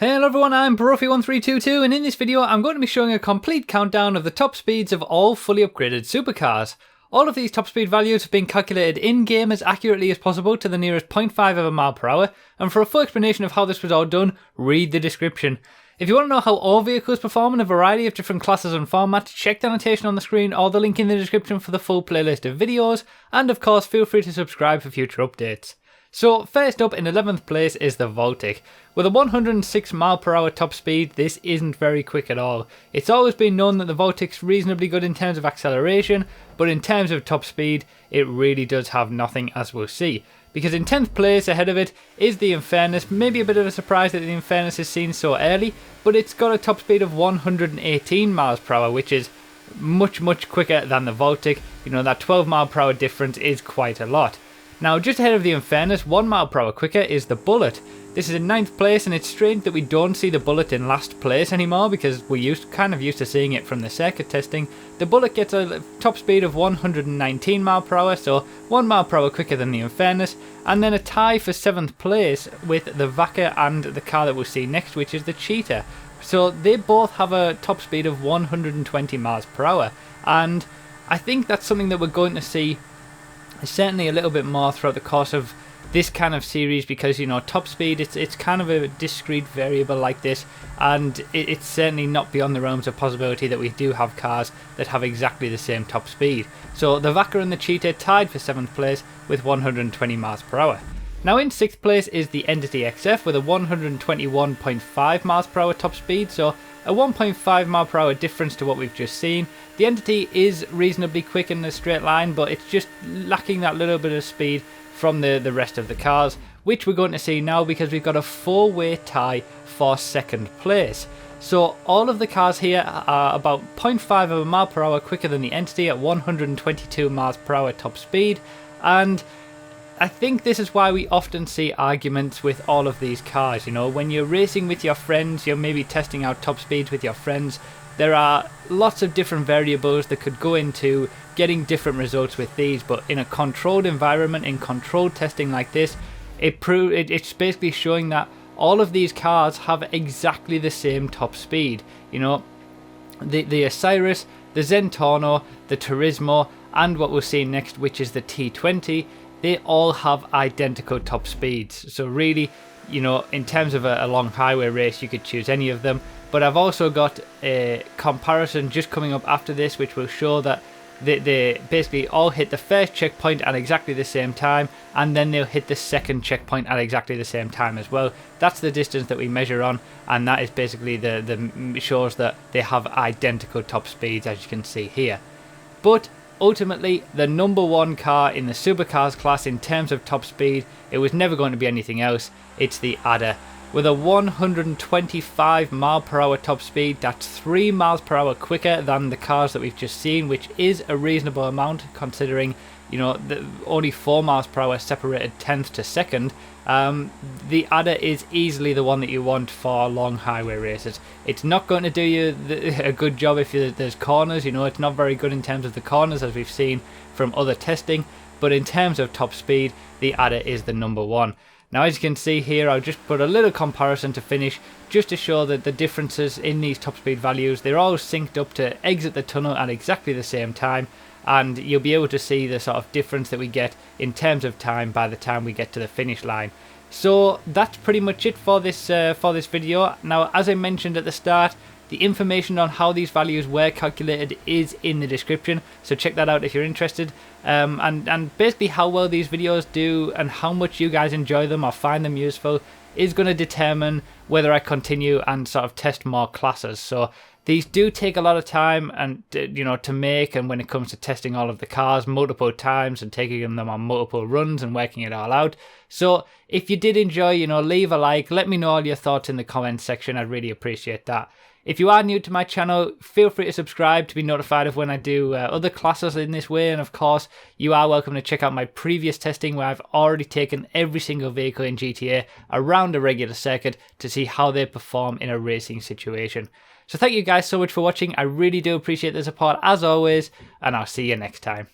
Hello everyone, I'm Brofi1322 and in this video I'm going to be showing a complete countdown of the top speeds of all fully upgraded supercars. All of these top speed values have been calculated in-game as accurately as possible to the nearest 0.5 of a mile per hour, and for a full explanation of how this was all done, read the description. If you want to know how all vehicles perform in a variety of different classes and formats, check the annotation on the screen or the link in the description for the full playlist of videos, and of course feel free to subscribe for future updates. So first up in 11th place is the Voltic. With a 106 mph top speed, this isn't very quick at all. It's always been known that the Voltic's reasonably good in terms of acceleration, but in terms of top speed, it really does have nothing, as we'll see. Because in 10th place ahead of it is the Infernus. Maybe a bit of a surprise that the Infernus is seen so early, but it's got a top speed of 118 mph, which is much quicker than the Voltic. You know, that 12 mph difference is quite a lot. Now, just ahead of the Infernus, 1 mph quicker is the Bullet. This is in 9th place, and it's strange that we don't see the Bullet in last place anymore because we're kind of used to seeing it from the circuit testing. The Bullet gets a top speed of 119 mph, so 1 mph quicker than the Infernus, and then a tie for 7th place with the Vaca and the car that we'll see next, which is the Cheetah. So they both have a top speed of 120 mph, and I think that's something that we're going to see certainly a little bit more throughout the course of this kind of series, because, you know, top speed, it's kind of a discrete variable like this, and it's certainly not beyond the realms of possibility that we do have cars that have exactly the same top speed. So the Vaca and the Cheetah tied for 7th place with 120 mph. Now in 6th place is the Entity XF with a 121.5 mph top speed, so a 1.5 mph difference to what we've just seen. The Entity is reasonably quick in the straight line, but it's just lacking that little bit of speed from the rest of the cars, which we're going to see now because we've got a 4-way tie for 2nd place. So all of the cars here are about 0.5 of a mile per hour quicker than the Entity at 122 miles per hour top speed, and I think this is why we often see arguments with all of these cars. You know, when you're racing with your friends, you're maybe testing out top speeds with your friends, there are lots of different variables that could go into getting different results with these, but in a controlled environment, in controlled testing like this, it's basically showing that all of these cars have exactly the same top speed. You know, the Osiris, the Zentorno, the Turismo, and what we'll see next, which is the T20, they all have identical top speeds. So really, you know, in terms of a long highway race, you could choose any of them. But I've also got a comparison just coming up after this, which will show that they basically all hit the first checkpoint at exactly the same time, and then they'll hit the second checkpoint at exactly the same time as well. That's the distance that we measure on, and that is basically shows that they have identical top speeds, as you can see here. But ultimately, the number one car in the supercars class in terms of top speed, it was never going to be anything else. It's the Adder. With a 125 mph top speed, that's 3 miles per hour quicker than the cars that we've just seen, which is a reasonable amount considering, you know, only 4 miles per hour separated 10th to 2nd. The Adder is easily the one that you want for long highway races. It's not going to do you a good job if there's corners. You know, it's not very good in terms of the corners, as we've seen from other testing, but in terms of top speed, the Adder is the number one. Now, as you can see here, I'll just put a little comparison to finish, just to show that the differences in these top speed values, they're all synced up to exit the tunnel at exactly the same time, and you'll be able to see the sort of difference that we get in terms of time by the time we get to the finish line. So that's pretty much it for this video. Now, as I mentioned at the start, the information on how these values were calculated is in the description, so check that out if you're interested. And basically how well these videos do and how much you guys enjoy them or find them useful is going to determine whether I continue and sort of test more classes. So these do take a lot of time and you know, to make, and when it comes to testing all of the cars multiple times and taking them on multiple runs and working it all out. So if you did enjoy, you know, leave a like, let me know all your thoughts in the comments section. I'd really appreciate that. If you are new to my channel, feel free to subscribe to be notified of when I do other classes in this way, and of course you are welcome to check out my previous testing where I've already taken every single vehicle in GTA around a regular circuit to see how they perform in a racing situation. So thank you guys so much for watching. I really do appreciate the support as always, and I'll see you next time.